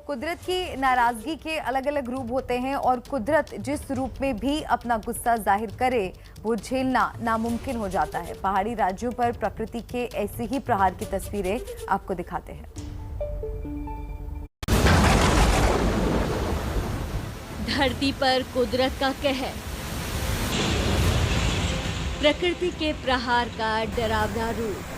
कुदरत की नाराजगी के अलग अलग रूप होते हैं और कुदरत जिस रूप में भी अपना गुस्सा जाहिर करे वो झेलना नामुमकिन हो जाता है। पहाड़ी राज्यों पर प्रकृति के ऐसे ही प्रहार की तस्वीरें आपको दिखाते हैं। धरती पर कुदरत का कहर, प्रकृति के प्रहार का डरावना रूप।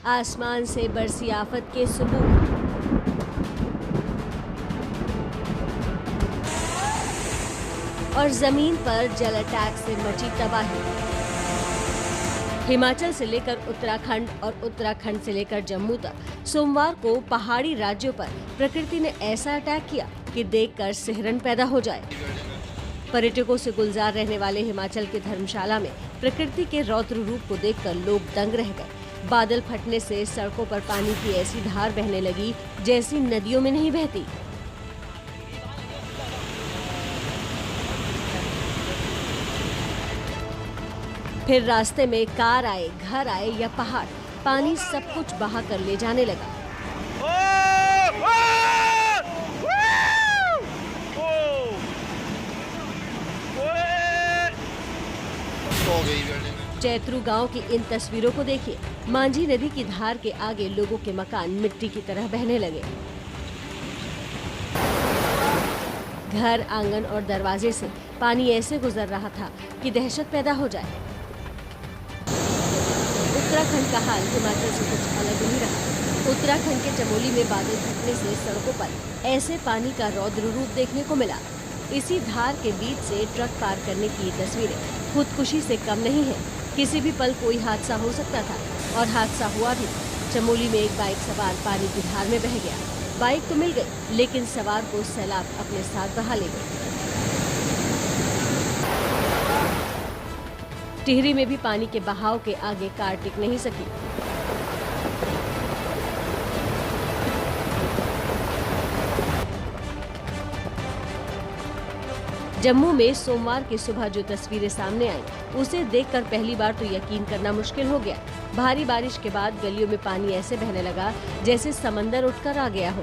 आसमान से बरसी आफत के सबूत। और जमीन पर जल अटैक से मची तबाही। हिमाचल से लेकर उत्तराखंड और उत्तराखंड से लेकर जम्मू तक सोमवार को पहाड़ी राज्यों पर प्रकृति ने ऐसा अटैक किया कि देखकर सिहरन पैदा हो जाए। पर्यटकों से गुलजार रहने वाले हिमाचल के धर्मशाला में प्रकृति के रौद्र रूप को देखकर लोग दंग रह गए। बादल फटने से सड़कों पर पानी की ऐसी धार बहने लगी जैसी नदियों में नहीं बहती। फिर रास्ते में कार आए, घर आए या पहाड़, पानी सब कुछ बहा कर ले जाने लगा। चैत्रू गांव की इन तस्वीरों को देखिए। मांझी नदी की धार के आगे लोगों के मकान मिट्टी की तरह बहने लगे। घर, आंगन और दरवाजे से पानी ऐसे गुजर रहा था कि दहशत पैदा हो जाए। उत्तराखंड का हाल हिमाचल से कुछ अलग नहीं रहा। उत्तराखंड के चमोली में बादल फटने से सड़कों पर ऐसे पानी का रौद्र रूप देखने को मिला। इसी धार के बीच से ट्रक पार करने की तस्वीरें खुदकुशी से कम नहीं है। किसी भी पल कोई हादसा हो सकता था और हादसा हुआ भी। चमोली में एक बाइक सवार पानी की धार में बह गया। बाइक तो मिल गई लेकिन सवार को सैलाब अपने साथ बहा ले गए। टिहरी में भी पानी के बहाव के आगे कार टिक नहीं सकी। जम्मू में सोमवार की सुबह जो तस्वीरें सामने आई उसे देखकर पहली बार तो यकीन करना मुश्किल हो गया। भारी बारिश के बाद गलियों में पानी ऐसे बहने लगा जैसे समंदर उठकर आ गया हो।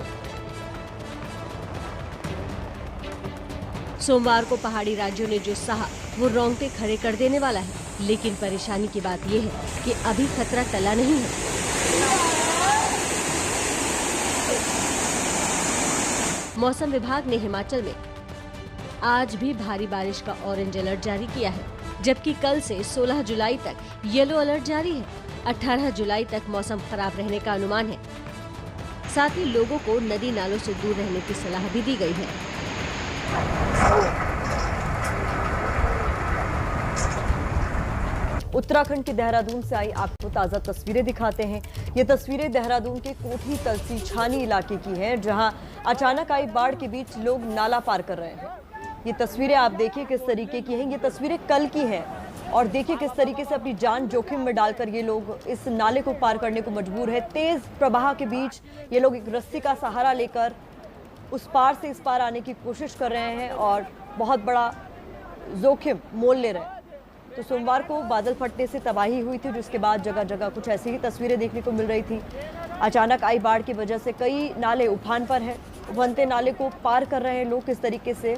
सोमवार को पहाड़ी राज्यों ने जो सहा वो रोंगटे खड़े कर देने वाला है। लेकिन परेशानी की बात यह है कि अभी खतरा टला नहीं है। मौसम विभाग ने हिमाचल में आज भी भारी बारिश का ऑरेंज अलर्ट जारी किया है, जबकि कल से 16 जुलाई तक येलो अलर्ट जारी है। 18 जुलाई तक मौसम खराब रहने का अनुमान है। साथ ही लोगों को नदी नालों से दूर रहने की सलाह भी दी गई है। उत्तराखंड के देहरादून से आई आपको ताज़ा तस्वीरें दिखाते हैं। ये तस्वीरें देहरादून के कोठी तलसी छानी इलाके की हैं, जहां अचानक आई बाढ़ के बीच लोग नाला पार कर रहे हैं। ये तस्वीरें आप देखिए किस तरीके की हैं। ये तस्वीरें कल की हैं और देखिए किस तरीके से अपनी जान जोखिम में डालकर ये लोग इस नाले को पार करने को मजबूर है। तेज प्रवाह के बीच ये लोग एक रस्सी का सहारा लेकर उस पार से इस पार आने की कोशिश कर रहे हैं और बहुत बड़ा जोखिम मोल ले रहे हैं। तो सोमवार को बादल फटने से तबाही हुई थी, जिसके बाद जगह जगह कुछ ऐसी ही तस्वीरें देखने को मिल रही थी। अचानक आई बाढ़ की वजह से कई नाले उफान पर हैं। उफनते नाले को पार कर रहे हैं लोग किस तरीके से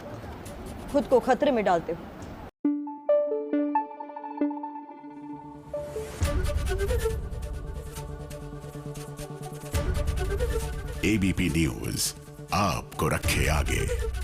खुद को खतरे में डालते हुए। एबीपी न्यूज आपको रखे आगे।